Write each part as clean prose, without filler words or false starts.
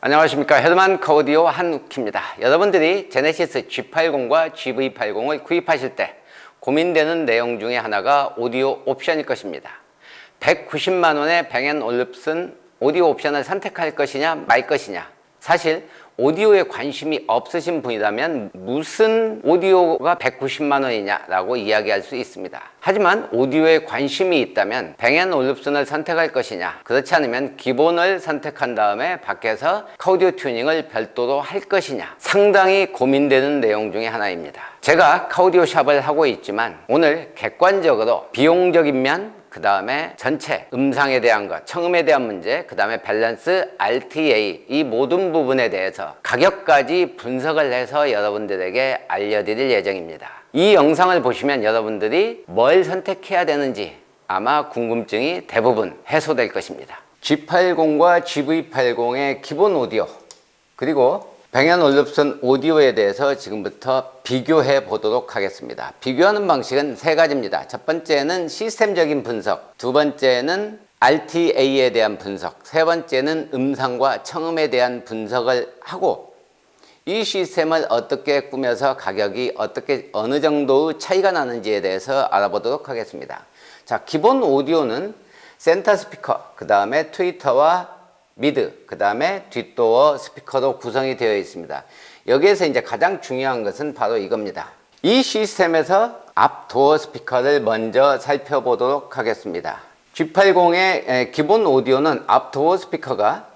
안녕하십니까. 헤드만 오디오 한욱희입니다. 여러분들이 제네시스 G80과 GV80을 구입하실 때 고민되는 내용 중에 하나가 오디오 옵션일 것입니다. 190만원의 뱅앤올룹슨 오디오 옵션을 선택할 것이냐 말 것이냐. 사실 오디오에 관심이 없으신 분이라면 무슨 오디오가 190만원이냐 라고 이야기할 수 있습니다. 하지만 오디오에 관심이 있다면 뱅앤올룹슨을 선택할 것이냐, 그렇지 않으면 기본을 선택한 다음에 밖에서 카오디오 튜닝을 별도로 할 것이냐, 상당히 고민되는 내용 중에 하나입니다. 제가 카오디오 샵을 하고 있지만 오늘 객관적으로 비용적인 면, 그 다음에 전체 음상에 대한 것, 청음에 대한 문제, 그 다음에 밸런스, RTA 이 모든 부분에 대해서 가격까지 분석을 해서 여러분들에게 알려드릴 예정입니다. 이 영상을 보시면 여러분들이 뭘 선택해야 되는지 아마 궁금증이 대부분 해소될 것입니다. G80과 GV80의 기본 오디오, 그리고 뱅앤올룹슨 오디오에 대해서 지금부터 비교해 보도록 하겠습니다. 비교하는 방식은 세 가지입니다. 첫 번째는 시스템적인 분석, 두 번째는 RTA에 대한 분석, 세 번째는 음상과 청음에 대한 분석을 하고 이 시스템을 어떻게 꾸며서 가격이 어느 정도의 차이가 나는지에 대해서 알아보도록 하겠습니다. 자, 기본 오디오는 센터 스피커, 그 다음에 트위터와 미드, 그 다음에 뒷도어 스피커로 구성이 되어 있습니다. 여기에서 이제 가장 중요한 것은 바로 이겁니다. 이 시스템에서 앞 도어 스피커를 먼저 살펴보도록 하겠습니다. G80의 기본 오디오는 앞 도어 스피커가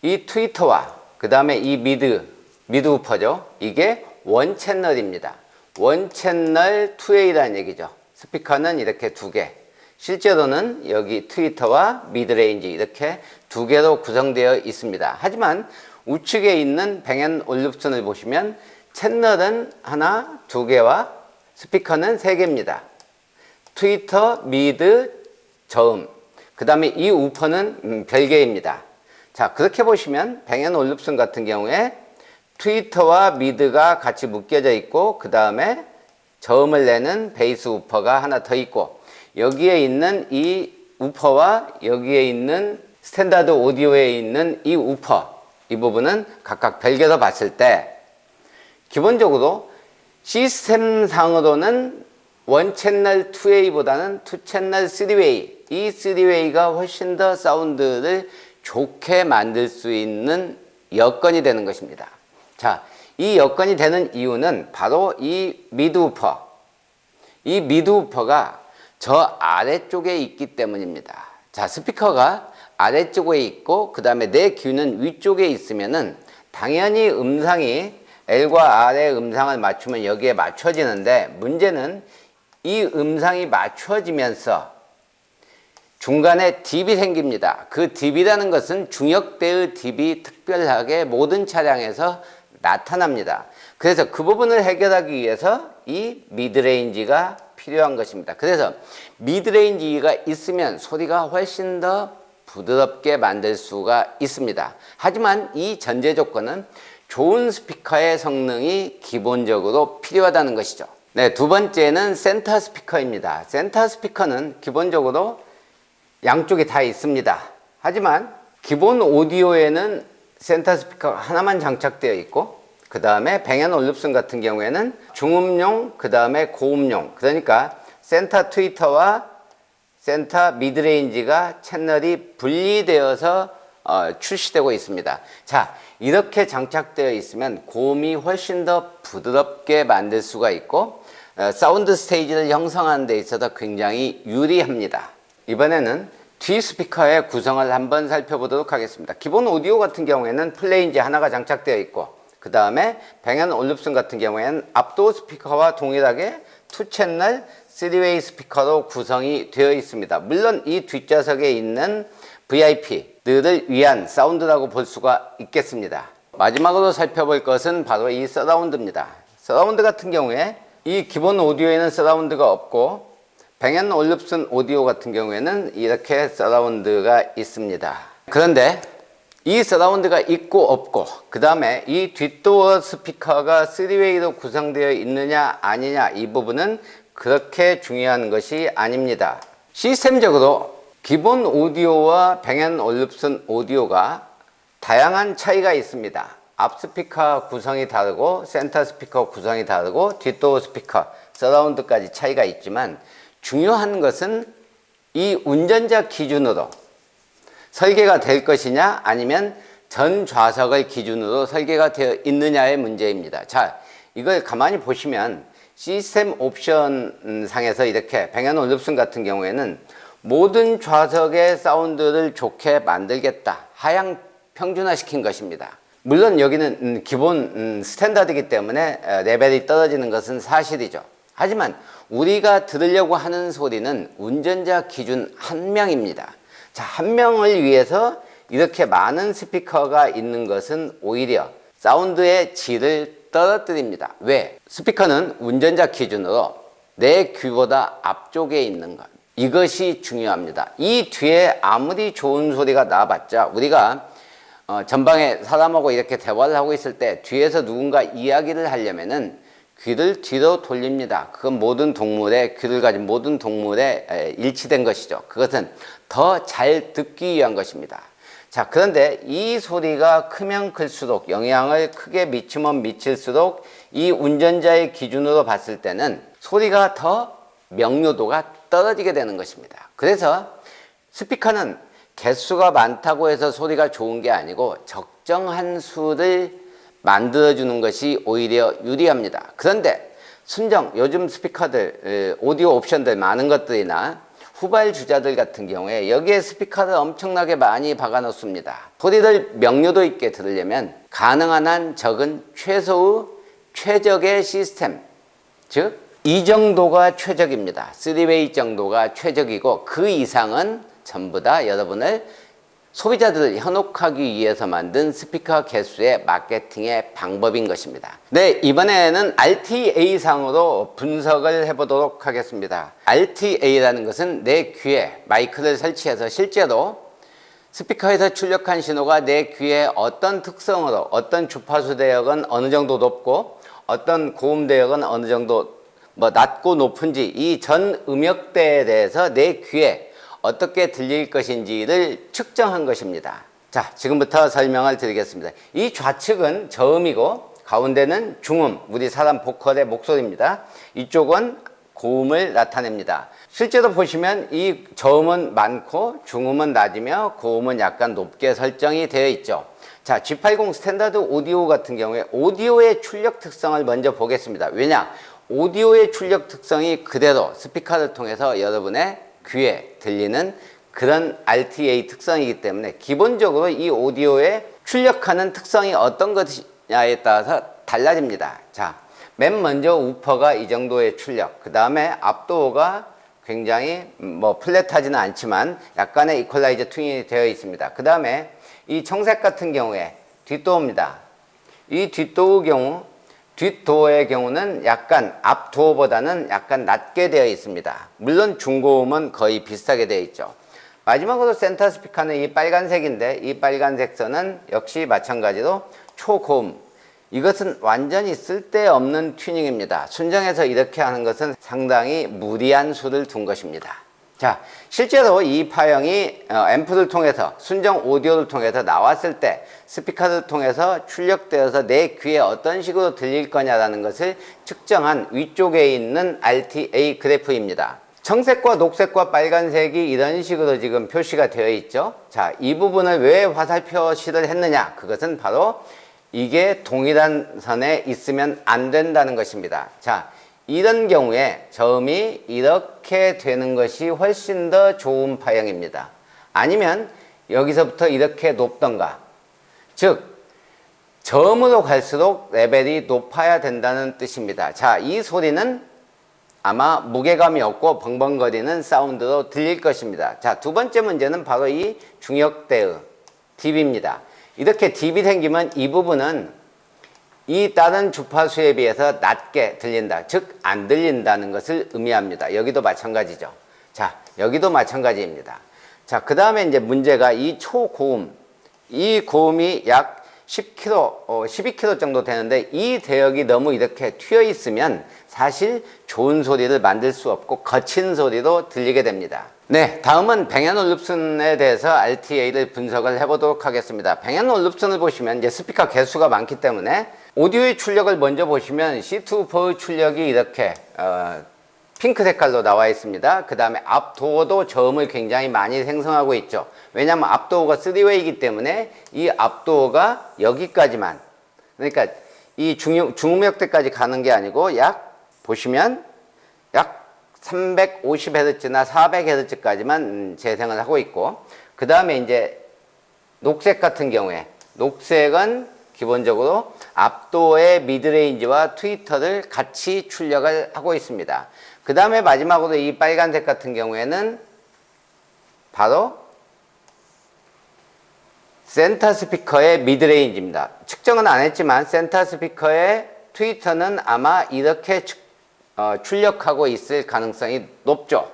이 트위터와 그 다음에 이 미드 우퍼죠. 이게 원 채널입니다. 원 채널 2A라는 얘기죠. 스피커는 이렇게 두 개. 실제로는 여기 트위터와 미드레인지 이렇게 두 개로 구성되어 있습니다. 하지만 우측에 있는 뱅앤올룹슨을 보시면 채널은 하나, 두 개와 스피커는 세 개입니다. 트위터, 미드, 저음, 그 다음에 이 우퍼는 별개입니다. 자, 그렇게 보시면 뱅앤올룹슨 같은 경우에 트위터와 미드가 같이 묶여져 있고 그 다음에 저음을 내는 베이스 우퍼가 하나 더 있고 여기에 있는 이 우퍼와 여기에 있는 스탠다드 오디오에 있는 이 우퍼, 이 부분은 각각 별개로 봤을 때 기본적으로 시스템상으로는 원 채널 2A보다는 투 채널 3웨이, 이 3웨이가 훨씬 더 사운드를 좋게 만들 수 있는 여건이 되는 것입니다. 자, 이 여건이 되는 이유는 바로 이 미드 우퍼, 이 미드 우퍼가 저 아래쪽에 있기 때문입니다. 자, 스피커가 아래쪽에 있고 그 다음에 내 귀는 위쪽에 있으면은 당연히 음상이 L과 R의 음상을 맞추면 여기에 맞춰지는데 문제는 이 음상이 맞춰지면서 중간에 딥이 생깁니다. 그 딥이라는 것은 중역대의 딥이 특별하게 모든 차량에서 나타납니다. 그래서 그 부분을 해결하기 위해서 이 미드레인지가 필요한 것입니다. 그래서 미드레인지가 있으면 소리가 훨씬 더 부드럽게 만들 수가 있습니다. 하지만 이 전제 조건은 좋은 스피커의 성능이 기본적으로 필요하다는 것이죠. 네, 두 번째는 센터 스피커입니다. 센터 스피커는 기본적으로 양쪽에 다 있습니다. 하지만 기본 오디오에는 센터 스피커 하나만 장착되어 있고 그 다음에 뱅앤올룹슨 같은 경우에는 중음용, 그 다음에 고음용, 그러니까 센터 트위터와 센터 미드레인지가 채널이 분리되어서 출시되고 있습니다. 자, 이렇게 장착되어 있으면 고음이 훨씬 더 부드럽게 만들 수가 있고 사운드 스테이지를 형성하는 데 있어서 굉장히 유리합니다. 이번에는 뒤 스피커의 구성을 한번 살펴보도록 하겠습니다. 기본 오디오 같은 경우에는 플레인지 하나가 장착되어 있고 그 다음에 뱅앤올룹슨 같은 경우에는 앞도어 스피커와 동일하게 투 채널 3웨이 스피커로 구성이 되어 있습니다. 물론 이 뒷좌석에 있는 VIP들을 위한 사운드라고 볼 수가 있겠습니다. 마지막으로 살펴볼 것은 바로 이 서라운드입니다. 서라운드 같은 경우에 이 기본 오디오에는 서라운드가 없고 뱅앤올룹슨 오디오 같은 경우에는 이렇게 서라운드가 있습니다. 그런데 이 서라운드가 있고 없고 그 다음에 이 뒷도어 스피커가 3웨이로 구성되어 있느냐 아니냐 이 부분은 그렇게 중요한 것이 아닙니다. 시스템적으로 기본 오디오와 뱅앤올룹슨 오디오가 다양한 차이가 있습니다. 앞 스피커 구성이 다르고 센터 스피커 구성이 다르고 뒷도어 스피커, 서라운드까지 차이가 있지만 중요한 것은 이 운전자 기준으로 설계가 될 것이냐 아니면 전 좌석을 기준으로 설계가 되어 있느냐의 문제입니다. 자, 이걸 가만히 보시면 시스템 옵션 상에서 이렇게 Bang & 올룹슨 같은 경우에는 모든 좌석의 사운드를 좋게 만들겠다. 하향 평준화시킨 것입니다. 물론 여기는 기본 스탠다드이기 때문에 레벨이 떨어지는 것은 사실이죠. 하지만 우리가 들으려고 하는 소리는 운전자 기준 한 명입니다. 자, 한 명을 위해서 이렇게 많은 스피커가 있는 것은 오히려 사운드의 질을 떨어뜨립니다. 왜? 스피커는 운전자 기준으로 내 귀보다 앞쪽에 있는 것. 이것이 중요합니다. 이 뒤에 아무리 좋은 소리가 나봤자 우리가 전방에 사람하고 이렇게 대화를 하고 있을 때 뒤에서 누군가 이야기를 하려면은 귀를 뒤로 돌립니다. 그건 모든 동물의 귀를 가진 모든 동물에 일치된 것이죠. 그것은 더 잘 듣기 위한 것입니다. 자, 그런데 이 소리가 크면 클수록 영향을 크게 미치면 미칠수록 이 운전자의 기준으로 봤을 때는 소리가 더 명료도가 떨어지게 되는 것입니다. 그래서 스피커는 개수가 많다고 해서 소리가 좋은 게 아니고 적정한 수를 만들어주는 것이 오히려 유리합니다. 그런데 순정 요즘 스피커들 오디오 옵션들 많은 것들이나 후발주자들 같은 경우에 여기에 스피커를 엄청나게 많이 박아 놓습니다. 소리를 명료도 있게 들으려면 가능한 한 적은 최적의 시스템, 즉 이 정도가 최적입니다. 3웨이 정도가 최적이고 그 이상은 전부 다 여러분을 소비자들을 현혹하기 위해서 만든 스피커 개수의 마케팅의 방법인 것입니다. 네, 이번에는 RTA상으로 분석을 해보도록 하겠습니다. RTA라는 것은 내 귀에 마이크를 설치해서 실제로 스피커에서 출력한 신호가 내 귀에 어떤 특성으로 어떤 주파수 대역은 어느 정도 높고 어떤 고음 대역은 어느 정도 낮고 높은지 이 전 음역대에 대해서 내 귀에 어떻게 들릴 것인지를 측정한 것입니다. 자, 지금부터 설명을 드리겠습니다. 이 좌측은 저음이고 가운데는 중음, 우리 사람 보컬의 목소리입니다. 이쪽은 고음을 나타냅니다. 실제로 보시면 이 저음은 많고 중음은 낮으며 고음은 약간 높게 설정이 되어 있죠. 자, G80 스탠다드 오디오 같은 경우에 오디오의 출력 특성을 먼저 보겠습니다. 왜냐? 오디오의 출력 특성이 그대로 스피커를 통해서 여러분의 귀에 들리는 그런 RTA 특성이기 때문에 기본적으로 이 오디오에 출력하는 특성이 어떤 것이냐에 따라서 달라집니다. 자, 맨 먼저 우퍼가 이 정도의 출력, 그 다음에 앞도어가 굉장히 플랫하지는 않지만 약간의 이퀄라이저 튜닝이 되어 있습니다. 그 다음에 이 청색 같은 경우에 뒷도어입니다. 이 뒷도어의 경우는 약간 앞도어보다는 약간 낮게 되어 있습니다. 물론 중고음은 거의 비슷하게 되어 있죠. 마지막으로 센터 스피커는 이 빨간색인데 이 빨간색 선은 역시 마찬가지로 초고음. 이것은 완전히 쓸데없는 튜닝입니다. 순정에서 이렇게 하는 것은 상당히 무리한 수를 둔 것입니다. 자, 실제로 이 파형이 앰프를 통해서 순정 오디오를 통해서 나왔을 때 스피커를 통해서 출력되어서 내 귀에 어떤 식으로 들릴 거냐라는 것을 측정한 위쪽에 있는 RTA 그래프입니다. 청색과 녹색과 빨간색이 이런 식으로 지금 표시가 되어 있죠. 자, 이 부분을 왜 화살 표시를 했느냐? 그것은 바로 이게 동일한 선에 있으면 안 된다는 것입니다. 자, 이런 경우에 저음이 이렇게 되는 것이 훨씬 더 좋은 파형입니다. 아니면 여기서부터 이렇게 높던가, 즉 저음으로 갈수록 레벨이 높아야 된다는 뜻입니다. 자, 이 소리는 아마 무게감이 없고 벙벙거리는 사운드로 들릴 것입니다. 자, 두 번째 문제는 바로 이 중역대의 딥입니다. 이렇게 딥이 생기면 이 부분은 이 다른 주파수에 비해서 낮게 들린다, 즉 안 들린다는 것을 의미합니다. 여기도 마찬가지죠. 자, 여기도 마찬가지입니다. 자, 그 다음에 이제 문제가 이 초고음, 이 고음이 약 10km, 12km 정도 되는데 이 대역이 너무 이렇게 튀어 있으면 사실 좋은 소리를 만들 수 없고 거친 소리로 들리게 됩니다. 네, 다음은 방향올룹선에 대해서 RTA를 분석을 해보도록 하겠습니다. 방향올룹선을 보시면 이제 스피커 개수가 많기 때문에 오디오의 출력을 먼저 보시면 C2포의 출력이 이렇게 핑크 색깔로 나와 있습니다. 그 다음에 앞도어도 저음을 굉장히 많이 생성하고 있죠. 왜냐하면 앞도어가 3웨이이기 때문에 이 앞도어가 여기까지만, 그러니까 이 중음역대까지 가는 게 아니고 보시면 약 350Hz나 400Hz까지만 재생을 하고 있고, 그 다음에 이제 녹색 같은 경우에, 녹색은 기본적으로 앞도어의 미드레인지와 트위터를 같이 출력을 하고 있습니다. 그 다음에 마지막으로 이 빨간색 같은 경우에는 바로 센터 스피커의 미드레인지입니다. 측정은 안 했지만 센터 스피커의 트위터는 아마 이렇게 출력하고 있을 가능성이 높죠.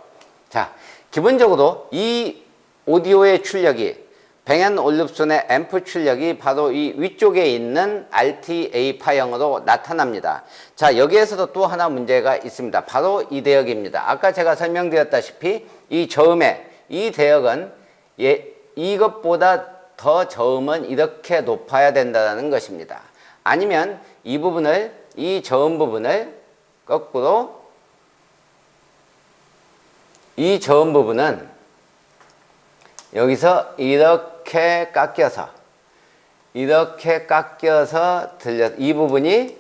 자, 기본적으로 이 오디오의 출력이 방향올룹선의 앰프 출력이 바로 이 위쪽에 있는 RTA 파형으로 나타납니다. 자, 여기에서도 또 하나 문제가 있습니다. 바로 이 대역입니다. 아까 제가 설명드렸다시피 이 저음의 이 대역은 이것보다 더 저음은 이렇게 높아야 된다는 것입니다. 아니면 이 부분을, 이 저음 부분을 거꾸로, 이 저음 부분은 여기서 이렇게 깎여서 이 부분이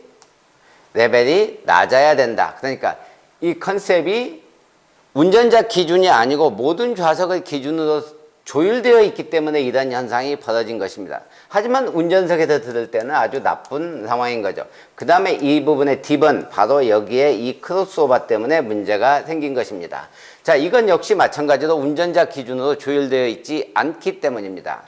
레벨이 낮아야 된다. 그러니까 이 컨셉이 운전자 기준이 아니고 모든 좌석을 기준으로 조율되어 있기 때문에 이런 현상이 벌어진 것입니다. 하지만 운전석에서 들을 때는 아주 나쁜 상황인 거죠. 그 다음에 이 부분의 딥은 바로 여기에 이 크로스오버 때문에 문제가 생긴 것입니다. 자, 이건 역시 마찬가지로 운전자 기준으로 조율되어 있지 않기 때문입니다.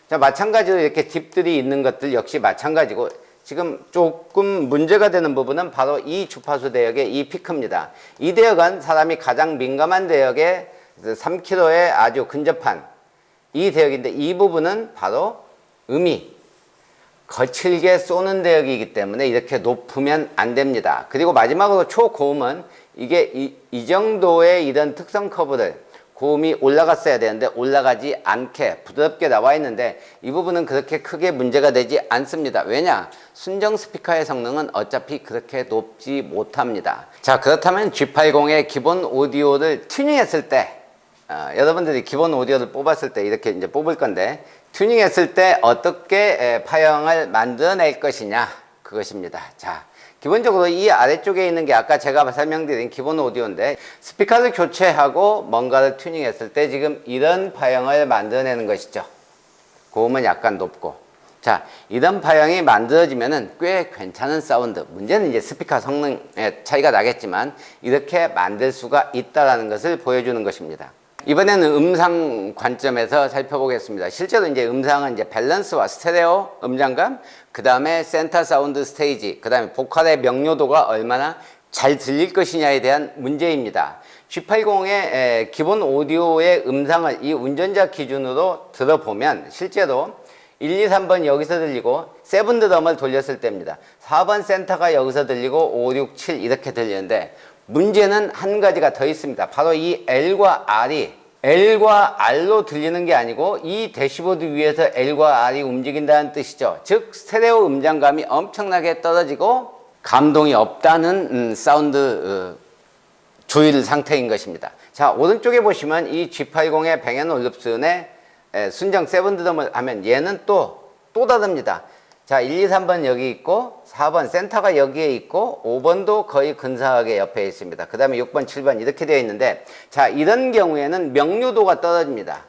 자, 마찬가지로 이렇게 딥들이 있는 것들 역시 마찬가지고, 지금 조금 문제가 되는 부분은 바로 이 주파수 대역의 이 피크입니다. 이 대역은 사람이 가장 민감한 대역에 3km에 아주 근접한 이 대역인데, 이 부분은 바로 음이 거칠게 쏘는 대역이기 때문에 이렇게 높으면 안 됩니다. 그리고 마지막으로 초고음은 이게 이 정도의 이런 특성 커브를 고음이 올라갔어야 되는데 올라가지 않게 부드럽게 나와 있는데 이 부분은 그렇게 크게 문제가 되지 않습니다. 왜냐? 순정 스피커의 성능은 어차피 그렇게 높지 못합니다. 자, 그렇다면 G80의 기본 오디오를 튜닝했을 때 여러분들이 기본 오디오를 뽑았을 때 이렇게 이제 뽑을 건데 튜닝했을 때 어떻게 파형을 만들어낼 것이냐, 그것입니다. 자, 기본적으로 이 아래쪽에 있는 게 아까 제가 설명드린 기본 오디오인데, 스피커를 교체하고 뭔가를 튜닝했을 때 지금 이런 파형을 만들어내는 것이죠. 고음은 약간 높고. 자, 이런 파형이 만들어지면은 꽤 괜찮은 사운드. 문제는 이제 스피커 성능에 차이가 나겠지만 이렇게 만들 수가 있다는 것을 보여주는 것입니다. 이번에는 음상 관점에서 살펴보겠습니다. 실제로 이제 음상은 이제 밸런스와 스테레오 음장감, 그 다음에 센터 사운드 스테이지, 그 다음에 보컬의 명료도가 얼마나 잘 들릴 것이냐에 대한 문제입니다. G80의 기본 오디오의 음상을 이 운전자 기준으로 들어보면 실제로 1, 2, 3번 여기서 들리고 7드럼을 돌렸을 때입니다. 4번 센터가 여기서 들리고 5, 6, 7 이렇게 들리는데, 문제는 한 가지가 더 있습니다. 바로 이 L과 R로 들리는 게 아니고 이 대시보드 위에서 L과 R이 움직인다는 뜻이죠. 즉 스테레오 음장감이 엄청나게 떨어지고 감동이 없다는 사운드 조율 상태인 것입니다. 자, 오른쪽에 보시면 이 G80의 방향올룹선의 순정 7드럼을 하면 얘는 또 다릅니다. 자, 1, 2, 3번 여기 있고 4번 센터가 여기에 있고 5번도 거의 근사하게 옆에 있습니다. 그 다음에 6번, 7번 이렇게 되어 있는데, 자, 이런 경우에는 명료도가 떨어집니다.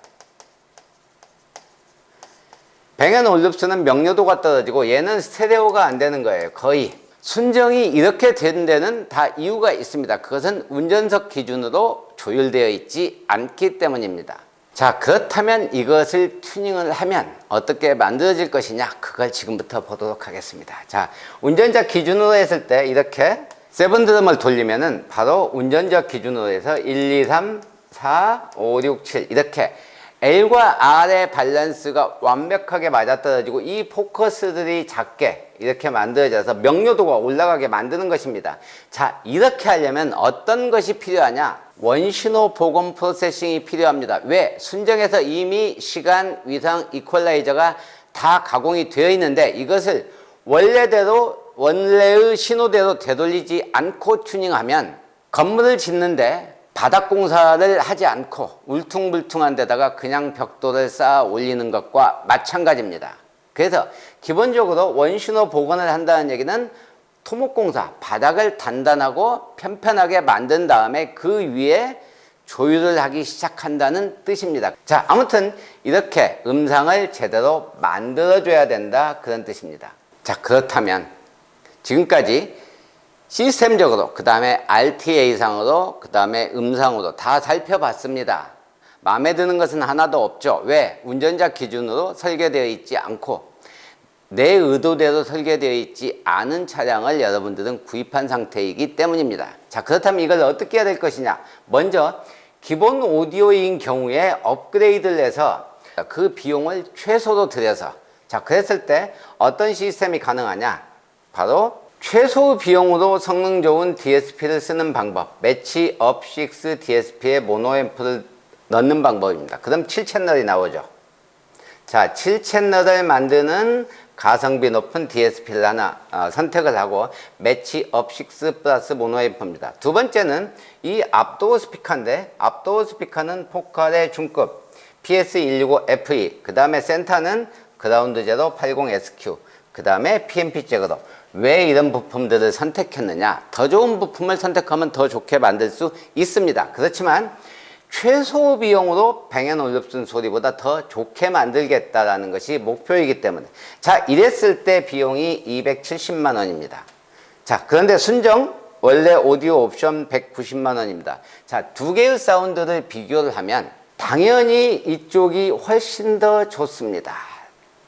방향올룹선은 명료도가 떨어지고 얘는 스테레오가 안 되는 거예요. 거의. 순정이 이렇게 된 데는 다 이유가 있습니다. 그것은 운전석 기준으로 조율되어 있지 않기 때문입니다. 자, 그렇다면 이것을 튜닝을 하면 어떻게 만들어질 것이냐, 그걸 지금부터 보도록 하겠습니다. 자, 운전자 기준으로 했을 때 이렇게 7드럼을 돌리면은 바로 운전자 기준으로 해서 1, 2, 3, 4, 5, 6, 7 이렇게 L과 R의 밸런스가 완벽하게 맞아떨어지고 이 포커스들이 작게 이렇게 만들어져서 명료도가 올라가게 만드는 것입니다. 자, 이렇게 하려면 어떤 것이 필요하냐? 원신호 복원 프로세싱이 필요합니다. 왜? 순정에서 이미 시간, 위상, 이퀄라이저가 다 가공이 되어 있는데 이것을 원래의 신호대로 되돌리지 않고 튜닝하면 건물을 짓는데 바닥 공사를 하지 않고 울퉁불퉁한 데다가 그냥 벽돌을 쌓아 올리는 것과 마찬가지입니다. 그래서 기본적으로 원신호 복원을 한다는 얘기는 토목공사, 바닥을 단단하고 편편하게 만든 다음에 그 위에 조율을 하기 시작한다는 뜻입니다. 자, 아무튼 이렇게 음상을 제대로 만들어줘야 된다, 그런 뜻입니다. 자, 그렇다면 지금까지 시스템적으로, 그 다음에 RTA상으로, 그 다음에 음상으로 다 살펴봤습니다. 마음에 드는 것은 하나도 없죠. 왜? 운전자 기준으로 설계되어 있지 않고 내 의도대로 설계되어 있지 않은 차량을 여러분들은 구입한 상태이기 때문입니다. 자, 그렇다면 이걸 어떻게 해야 될 것이냐? 먼저 기본 오디오인 경우에 업그레이드를 해서 그 비용을 최소로 들여서, 자, 그랬을 때 어떤 시스템이 가능하냐? 바로 최소 비용으로 성능 좋은 DSP를 쓰는 방법, 매치업 6 DSP에 모노앰프를 넣는 방법입니다. 그럼 7채널이 나오죠. 자, 7채널을 만드는 가성비 높은 DSP를 하나 선택을 하고 매치업 6 플러스 모노앰프입니다. 두 번째는 이 앞도어 스피커인데, 앞도어 스피커는 포칼의 중급 PS165FE, 그 다음에 센터는 그라운드 제로 80SQ, 그 다음에 PMP 잭으로. 왜 이런 부품들을 선택했느냐? 더 좋은 부품을 선택하면 더 좋게 만들 수 있습니다. 그렇지만 최소 비용으로 Bang&Olufsen 소리보다 더 좋게 만들겠다라는 것이 목표이기 때문에, 자, 이랬을 때 비용이 270만 원입니다. 자, 그런데 순정 원래 오디오 옵션 190만 원입니다. 자, 두 개의 사운드를 비교를 하면 당연히 이쪽이 훨씬 더 좋습니다.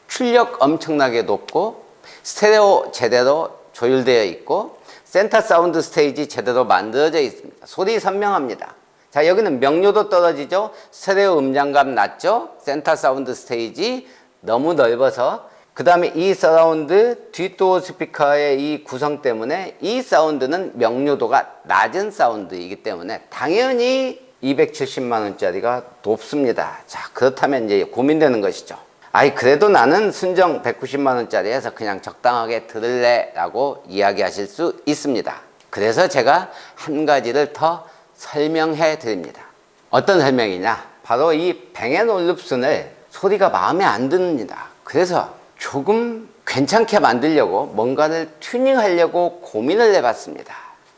출력 엄청나게 높고 스테레오 제대로 조율되어 있고 센터 사운드 스테이지 제대로 만들어져 있습니다. 소리 선명합니다. 자, 여기는 명료도 떨어지죠. 스테레오 음장감 낮죠. 센터 사운드 스테이지 너무 넓어서, 그 다음에 이 서라운드 뒷도어 스피커의 이 구성 때문에 이 사운드는 명료도가 낮은 사운드이기 때문에 당연히 270만 원짜리가 높습니다. 자, 그렇다면 이제 고민되는 것이죠. 아이, 그래도 나는 순정 190만 원짜리에서 그냥 적당하게 들을래 라고 이야기하실 수 있습니다. 그래서 제가 한 가지를 더 설명해 드립니다. 어떤 설명이냐? 바로 이 Bang&Olufsen을 소리가 마음에 안 듭니다. 그래서 조금 괜찮게 만들려고 뭔가를 튜닝하려고 고민을 해봤습니다.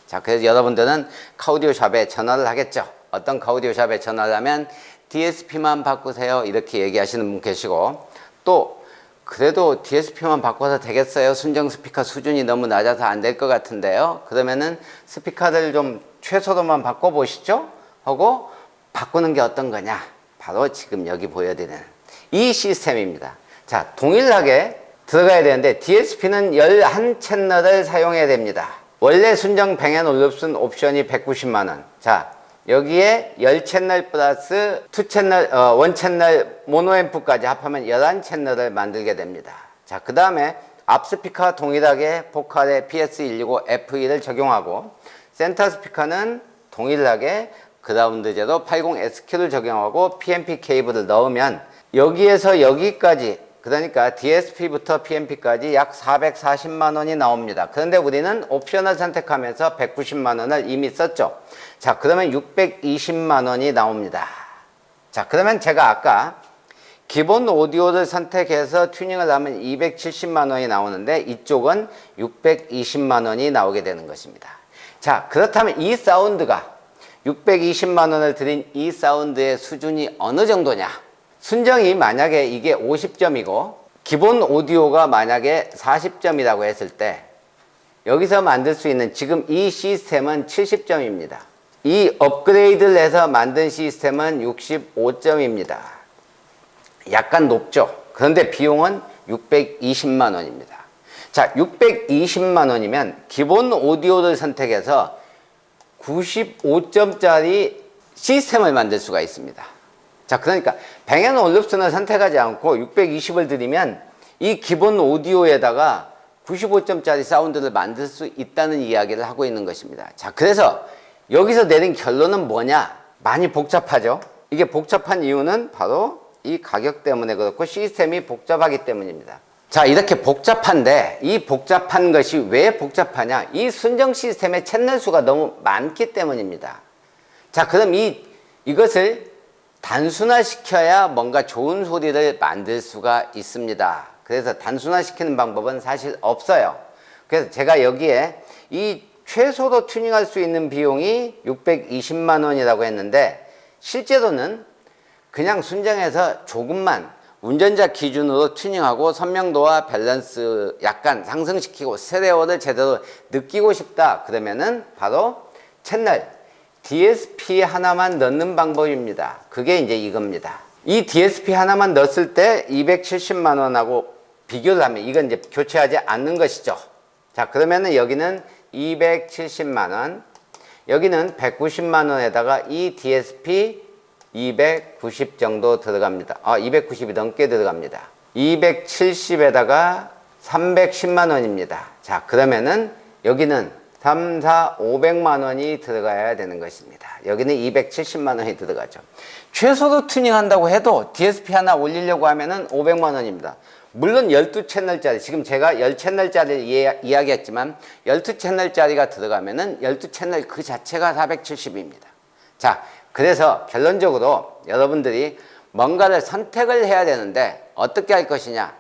자, 그래서 여러분들은 카우디오샵에 전화를 하겠죠. 어떤 카우디오샵에 전화를 하면 DSP만 바꾸세요 이렇게 얘기하시는 분 계시고, 또 그래도 DSP만 바꿔서 되겠어요? 순정 스피커 수준이 너무 낮아서 안 될 것 같은데요. 그러면은 스피커를 좀 최소로만 바꿔보시죠 하고 바꾸는 게 어떤 거냐? 바로 지금 여기 보여드리는 이 시스템입니다. 자, 동일하게 들어가야 되는데 DSP는 11채널을 사용해야 됩니다. 원래 순정 Bang&Olufsen 옵션이 190만 원. 자, 여기에 10채널 플러스 1채널 모노앰프까지 합하면 11채널을 만들게 됩니다. 자, 그 다음에 앞 스피커 동일하게 포칼의 PS165FE를 적용하고 센터 스피커는 동일하게 그라운드 제로 80SQ를 적용하고 PMP 케이블을 넣으면 여기에서 여기까지, 그러니까 DSP부터 PMP까지 약 440만 원이 나옵니다. 그런데 우리는 옵션을 선택하면서 190만 원을 이미 썼죠. 자, 그러면 620만 원이 나옵니다. 자, 그러면 제가 아까 기본 오디오를 선택해서 튜닝을 하면 270만 원이 나오는데 이쪽은 620만 원이 나오게 되는 것입니다. 자, 그렇다면 이 사운드가 620만 원을 들인 이 사운드의 수준이 어느 정도냐? 순정이 만약에 이게 50점이고 기본 오디오가 만약에 40점이라고 했을 때 여기서 만들 수 있는 지금 이 시스템은 70점입니다. 이 업그레이드를 해서 만든 시스템은 65점입니다. 약간 높죠. 그런데 비용은 620만 원입니다. 자, 620만 원이면 기본 오디오를 선택해서 95점짜리 시스템을 만들 수가 있습니다. 자, 그러니까 뱅앤올룹슨을 선택하지 않고 620을 드리면 이 기본 오디오에다가 95점짜리 사운드를 만들 수 있다는 이야기를 하고 있는 것입니다. 자, 그래서 여기서 내린 결론은 뭐냐? 많이 복잡하죠? 이게 복잡한 이유는 바로 이 가격 때문에 그렇고 시스템이 복잡하기 때문입니다. 자, 이렇게 복잡한데 이 복잡한 것이 왜 복잡하냐? 이 순정 시스템의 채널 수가 너무 많기 때문입니다. 자, 그럼 이것을 단순화시켜야 뭔가 좋은 소리를 만들 수가 있습니다. 그래서 단순화시키는 방법은 사실 없어요. 그래서 제가 여기에 이 최소로 튜닝할 수 있는 비용이 620만 원이라고 했는데 실제로는 그냥 순정해서 조금만 운전자 기준으로 튜닝하고 선명도와 밸런스 약간 상승시키고 스테레오를 제대로 느끼고 싶다 그러면은 바로 채널 DSP 하나만 넣는 방법입니다. 그게 이제 이겁니다. 이 DSP 하나만 넣었을 때 270만 원하고 비교를 하면 이건 이제 교체하지 않는 것이죠. 자, 그러면은 여기는 270만 원, 여기는 190만 원에다가 이 DSP 290 정도 들어갑니다. 290이 넘게 들어갑니다. 270에다가 310만 원입니다. 자, 그러면은 여기는 3, 4, 500만 원이 들어가야 되는 것입니다. 여기는 270만 원이 들어가죠. 최소로 튜닝한다고 해도 DSP 하나 올리려고 하면은 500만 원입니다. 물론 12채널짜리, 지금 제가 10채널짜리 이야기했지만 12채널짜리가 들어가면은 12채널 그 자체가 470입니다. 자, 그래서 결론적으로 여러분들이 뭔가를 선택을 해야 되는데 어떻게 할 것이냐?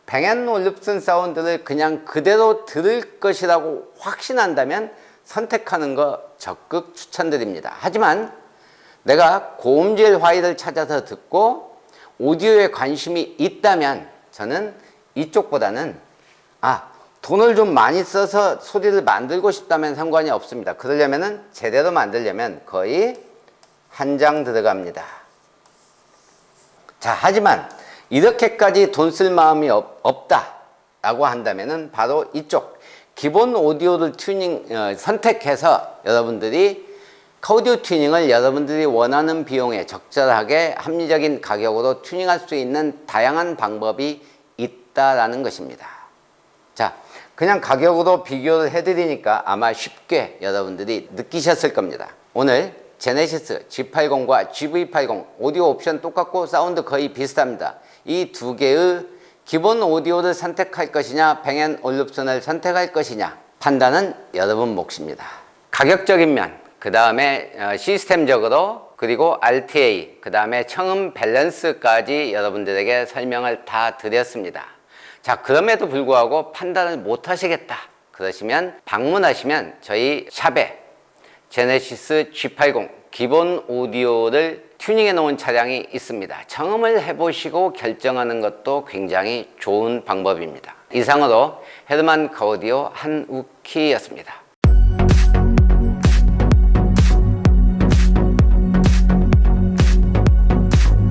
뱅앤올룹슨 사운드를 그냥 그대로 들을 것이라고 확신한다면 선택하는 거 적극 추천드립니다. 하지만 내가 고음질 화이를 찾아서 듣고 오디오에 관심이 있다면 저는 이쪽보다는 돈을 좀 많이 써서 소리를 만들고 싶다면 상관이 없습니다. 그러려면은 제대로 만들려면 거의 한 장 들어갑니다. 자, 하지만 이렇게까지 돈 쓸 마음이 없다라고 한다면은 바로 이쪽 기본 오디오를 선택해서 여러분들이 오디오 튜닝을 여러분들이 원하는 비용에 적절하게 합리적인 가격으로 튜닝할 수 있는 다양한 방법이 있다라는 것입니다. 자, 그냥 가격으로 비교를 해드리니까 아마 쉽게 여러분들이 느끼셨을 겁니다. 오늘 제네시스 G80과 GV80 오디오 옵션 똑같고 사운드 거의 비슷합니다. 이 두 개의 기본 오디오를 선택할 것이냐 뱅앤올룹슨을 선택할 것이냐 판단은 여러분 몫입니다. 가격적인 면, 그 다음에 시스템적으로, 그리고 RTA, 그 다음에 청음 밸런스까지 여러분들에게 설명을 다 드렸습니다. 자, 그럼에도 불구하고 판단을 못 하시겠다 그러시면 방문하시면 저희 샵에 제네시스 G80 기본 오디오를 튜닝해 놓은 차량이 있습니다. 청음을 해보시고 결정하는 것도 굉장히 좋은 방법입니다. 이상으로 헤르만 카오디오 한우키였습니다.